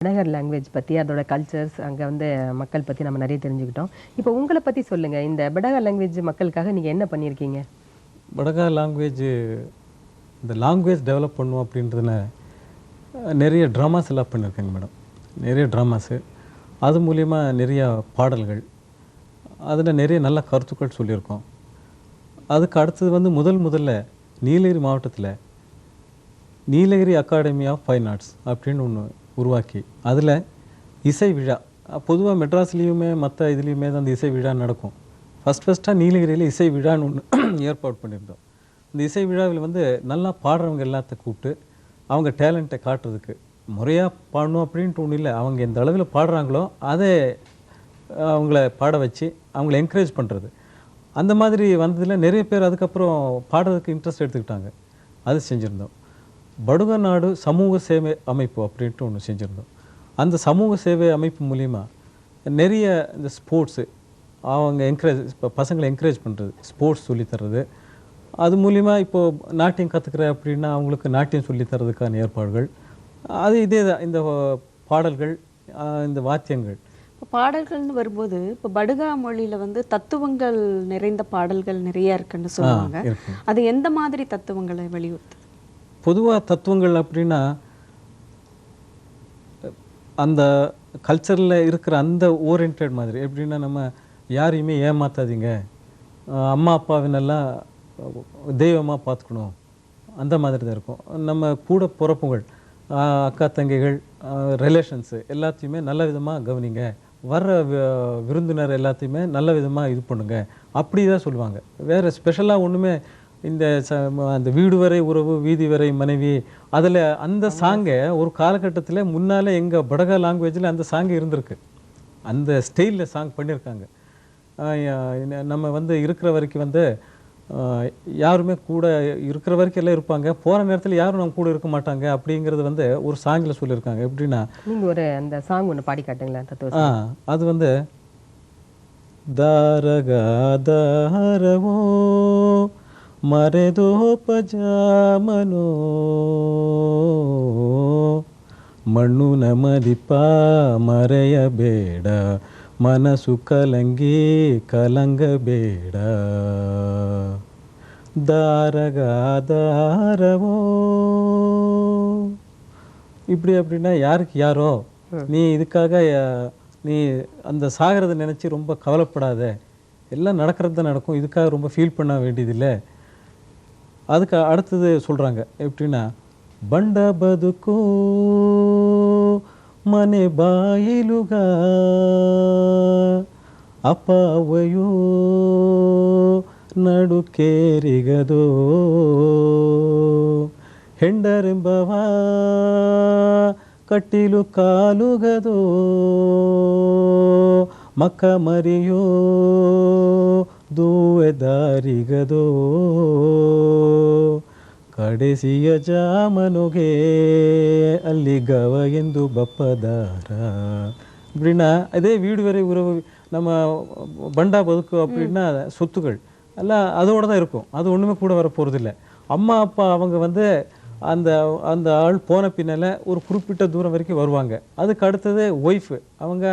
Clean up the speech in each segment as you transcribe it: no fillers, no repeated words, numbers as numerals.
வடகர் language பத்தி, அதோட cultures, அங்க வந்து மக்கள் பத்தி நம்ம நெறைய தெரிஞ்சுக்கிட்டோம். இப்போ உங்கள பத்தி சொல்லுங்க. இந்த படகர் லாங்குவேஜ் மக்களுக்காக நீங்க என்ன பண்ணியிருக்கீங்க? படகா லாங்குவேஜ் இந்த லாங்குவேஜ் டெவலப் பண்ணும் அப்படின்றதுல நிறைய ட்ராமாஸ் எல்லாம் பண்ணியிருக்கேங்க மேடம். நிறைய ட்ராமாஸு அது மூலிமா நிறைய பாடல்கள், அதில் நிறைய நல்ல கருத்துக்கள் சொல்லியிருக்கோம். அதுக்கு அடுத்தது வந்து முதல்ல நீலகிரி மாவட்டத்தில் Nilgiri academy of fine arts அப்படின்னு ஒன்று உருவாக்கி, அதில் இசை விழா, பொதுவாக மெட்ராஸ்லேயுமே மற்ற இதுலேயுமே தான் அந்த இசை விழா நடக்கும். ஃபஸ்ட்டாக நீலகிரியில் இசை விழான்னு ஒன்று ஏற்பாடு பண்ணியிருந்தோம். இந்த இசை விழாவில் வந்து நல்லா பாடுறவங்க எல்லாத்த கூப்பிட்டு அவங்க டேலண்ட்டை காட்டுறதுக்கு, முறையாக பாடணும் அப்படின்ட்டு ஒன்றும் இல்லை, அவங்க எந்த அளவில் பாடுறாங்களோ அதை அவங்கள பாட வச்சு அவங்கள என்கரேஜ் பண்ணுறது. அந்த மாதிரி வந்ததில் நிறைய பேர் அதுக்கப்புறம் பாடுறதுக்கு இன்ட்ரெஸ்ட் எடுத்துக்கிட்டாங்க. அது செஞ்சுருந்தோம். படுக நாடு சமூக சேவை அமைப்பு அப்படின்ட்டு ஒன்று செஞ்சுருந்தோம். அந்த சமூக சேவை அமைப்பு மூலிமா நிறைய இந்த ஸ்போர்ட்ஸு அவங்க இப்போ பசங்களை என்கரேஜ் பண்ணுறது, ஸ்போர்ட்ஸ் சொல்லித்தர்றது, அது மூலிமா இப்போது நாட்டியம் கற்றுக்கிற அப்படின்னா அவங்களுக்கு நாட்டியம் சொல்லித்தரதுக்கான ஏற்பாடுகள், அது இதே தான். இந்த பாடல்கள், இந்த வாத்தியங்கள். இப்போ பாடல்கள்னு வரும்போது, இப்போ படுகா மொழியில் வந்து தத்துவங்கள் நிறைந்த பாடல்கள் நிறைய இருக்குன்னு சொல்லுவாங்க. அது எந்த மாதிரி தத்துவங்களை வலியுறுத்து? பொதுவாக தத்துவங்கள் அப்படின்னா அந்த கல்ச்சரில் இருக்கிற அந்த ஓரியன்ட் மாதிரி, எப்படின்னா நம்ம யாரையுமே ஏமாத்தாதீங்க, அம்மா அப்பாவினெல்லாம் தெய்வமாக பார்த்துக்கணும், அந்த மாதிரி தான் இருக்கும். நம்ம கூட பிறப்புகள், அக்கா தங்கைகள், ரிலேஷன்ஸு எல்லாத்தையுமே நல்ல விதமாக கவனிங்க, வர்ற விருந்தினர் எல்லாத்தையுமே நல்ல விதமாக இது பண்ணுங்க, அப்படி தான் சொல்லுவாங்க. வேறு ஸ்பெஷலாக ஒன்றுமே இந்த அந்த வீடு வரை உறவு வீதி வரை மனைவி, அதில் அந்த சாங்கை ஒரு காலகட்டத்தில் முன்னால் எங்கள் படகா லாங்குவேஜில் அந்த சாங்கு இருந்திருக்கு. அந்த ஸ்டைலில் சாங் பண்ணியிருக்காங்க. நம்ம வந்து இருக்கிற வரைக்கும் வந்து யாருமே கூட இருக்கிற வரைக்கும் எல்லாம் இருப்பாங்க, போகிற நேரத்தில் யாரும் நம்ம கூட இருக்க மாட்டாங்க அப்படிங்கிறது வந்து ஒரு சாங்கில் சொல்லியிருக்காங்க. எப்படின்னா நீங்கள் ஒரு அந்த சாங் ஒன்று பாடி காட்டுங்களேன் தத்துவம். அது வந்து தாரகா தாரவோ ಮರೆದೋ ಪಜಾಮನೋ ಮಣ್ಣು ನಮದಿಪ ಮರೆಯಬೇಡ, ಮನಸ್ಸು ಕಲಂಗಿ ಕಲಂಗಬೇಡ, தாரகோ. இப்படி அப்படின்னா யாருக்கு யாரோ, நீ இதுக்காக நீ அந்த சாகிறத நினச்சி ரொம்ப கவலைப்படாத, எல்லாம் நடக்கிறது தான் நடக்கும், இதுக்காக ரொம்ப ஃபீல் பண்ண வேண்டியதில்லை. அதுக்கு அடுத்தது சொல்கிறாங்க எப்படின்னா, ಬಂಡ ಬದುಕೋ ಮನೆ ಬಾಯಿಲುಗ ಅಪಾವಯೋ ನಡು ಕೇರಿಗದೋ, ಹೆಂಡರೆಂಬವ ಕಟ್ಟಿಲು ಕಾಲುಗದೋ, ಮಕ್ಕ ಮರಿಯೋ ದೂವೆ ದಾರಿಗದೋ, ಕಡೆಸಿಯ ಜಾಮನುಗೆ ಅಲ್ಲಿ ಗವ ಎಂದು ಬಪ್ಪದಾರ. இப்படின்னா அதே வீடு வரை உறவு, நம்ம பண்டா பதுக்கு அப்படின்னா சொத்துக்கள் எல்லாம் அதோடு தான் இருக்கும், அது ஒன்றுமே கூட வர போகிறதில்ல. அம்மா அப்பா அவங்க வந்து அந்த அந்த ஆள் போன பின்னால் ஒரு குறிப்பிட்ட தூரம் வரைக்கும் வருவாங்க. அதுக்கு அடுத்தது ஒய்ஃபு, அவங்க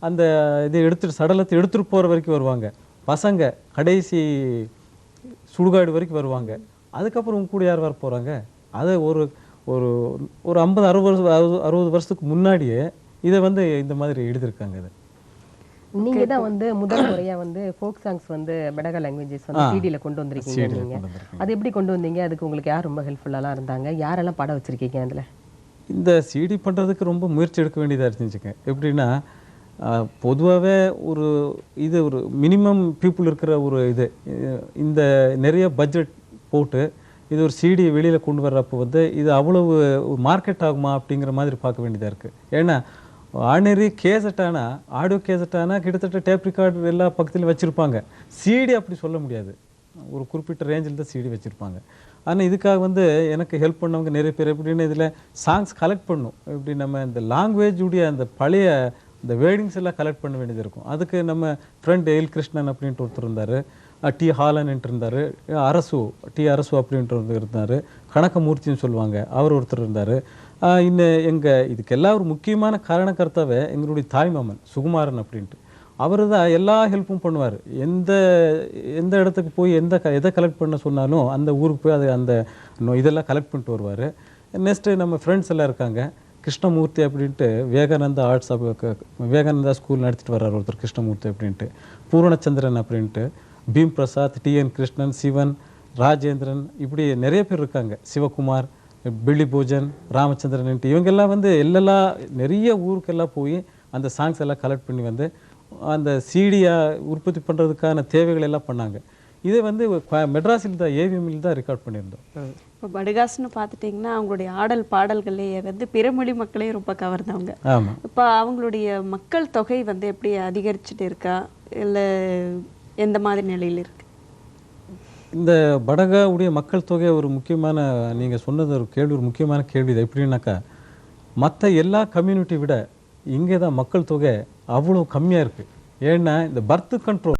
அந்த இதை எடுத்துகிட்டு சடலத்தை எடுத்துகிட்டு போகிற வரைக்கும் வருவாங்க. பசங்க கடைசி சுடுகாடு வரைக்கும் வருவாங்க. அதுக்கப்புறம் உங்க கூட யார் வர போகிறாங்க? அதை ஒரு ஒரு ஒரு 50-60 வருஷத்துக்கு முன்னாடியே இதை வந்து இந்த மாதிரி எழுதியிருக்காங்க. இதை நீங்கள் தான் வந்து முதல் முறையாக வந்து ஃபோக் சாங்ஸ் வந்து படகா லாங்குவேஜஸ் வந்து சிடியில் கொண்டு வந்திருக்கீங்க. நீங்கள் அது எப்படி கொண்டு வந்தீங்க? அதுக்கு உங்களுக்கு யார் ரொம்ப ஹெல்ப்ஃபுல்லாக இருந்தாங்க? யாரெல்லாம் பாட வச்சுருக்கீங்க அதில்? இந்த சிடி பண்ணுறதுக்கு ரொம்ப முயற்சி எடுக்க வேண்டியதாக இருந்துச்சுங்க. எப்படின்னா பொதுவாகவே இது ஒரு மினிமம் பீப்புள் இருக்கிற ஒரு இது, இந்த நிறைய பட்ஜெட் போட்டு இது ஒரு சிடி வெளியில் கொண்டு வர்றப்போ வந்து இது அவ்வளவு மார்க்கெட் ஆகுமா அப்படிங்கிற மாதிரி பார்க்க வேண்டியதாக இருக்குது. ஏன்னா ஆர்டினரி கேசட்டானா, ஆடியோ கேசட்டானா கிட்டத்தட்ட டேப் ரெக்கார்டர் எல்லா பக்கத்துலையும் வச்சுருப்பாங்க. சிடி அப்படி சொல்ல முடியாது, ஒரு குறிப்பிட்ட ரேஞ்சில் தான் சிடி வச்சுருப்பாங்க. ஆனால் இதுக்காக வந்து எனக்கு ஹெல்ப் பண்ணவங்க நிறைய பேர். எப்படின்னு இதில் சாங்ஸ் கலெக்ட் பண்ணும், இப்படி நம்ம இந்த லாங்குவேஜுடைய அந்த பழைய இந்த வேர்டிங்ஸ் எல்லாம் கலெக்ட் பண்ண வேண்டியது இருக்கும். அதுக்கு நம்ம ஃப்ரெண்ட் எல் கிருஷ்ணன் அப்படின்ட்டு ஒருத்தர் இருந்தார், டி ஹாலன் இருந்தார், அரசு டி அரசு அப்படின்ட்டு இருந்தார், கணக்கமூர்த்தின்னு சொல்லுவாங்க, அவர் ஒருத்தர் இருந்தார். இன்னும் இதுக்கெல்லாம் ஒரு முக்கியமான காரணக்கர்த்தாவே எங்களுடைய தாய்மாமன் சுகுமாரன் அப்படின்ட்டு. அவர் தான் எல்லா ஹெல்ப்பும் பண்ணுவார். எந்த எந்த இடத்துக்கு போய் எதை கலெக்ட் பண்ண சொன்னாலும் அந்த ஊருக்கு போய் இதெல்லாம் கலெக்ட் பண்ணிட்டு வருவார். நெக்ஸ்ட்டு நம்ம ஃப்ரெண்ட்ஸ் எல்லாம் இருக்காங்க. கிருஷ்ணமூர்த்தி அப்படின்ட்டு விவேகானந்தா ஸ்கூல் நடத்திட்டு வர்றார் ஒருத்தர், கிருஷ்ணமூர்த்தி அப்படின்ட்டு. பூரணச்சந்திரன் அப்படின்ட்டு, பீம் பிரசாத், டிஎன் கிருஷ்ணன், சிவன், ராஜேந்திரன், இப்படி நிறைய பேர் இருக்காங்க. சிவகுமார், பில்லி பூஜன், ராமச்சந்திரன்ட்டு இவங்கெல்லாம் எல்லாம் நிறைய ஊருக்கெல்லாம் போய் அந்த சாங்ஸ் எல்லாம் கலெக்ட் பண்ணி அந்த சிடியை உற்பத்தி பண்ணுறதுக்கான தேவைகள் எல்லாம் பண்ணாங்க. இதை மெட்ராஸில் தான் ஏவிஎம்மில் தான் ரெக்கார்ட் பண்ணியிருந்தோம். இப்போ படுகாஸ்னு பார்த்துட்டிங்கன்னா அவங்களுடைய ஆடல் பாடல்களே பிற மொழி மக்களே ரொம்ப கவர்ந்தவங்க. ஆமாம். இப்போ அவங்களுடைய மக்கள் தொகை எப்படி அதிகரிச்சுட்டு இருக்கா, இல்லை எந்த மாதிரி நிலையில் இருக்கு? இந்த படகாவுடைய மக்கள் தொகை ஒரு முக்கியமான, நீங்கள் சொன்னது ஒரு முக்கியமான கேள்வி. இது எப்படின்னாக்கா, மற்ற எல்லா கம்யூனிட்டி விட இங்கே தான் மக்கள் தொகை அவ்வளோ கம்மியாக இருக்குது. ஏன்னா இந்த பர்த் கண்ட்ரோல்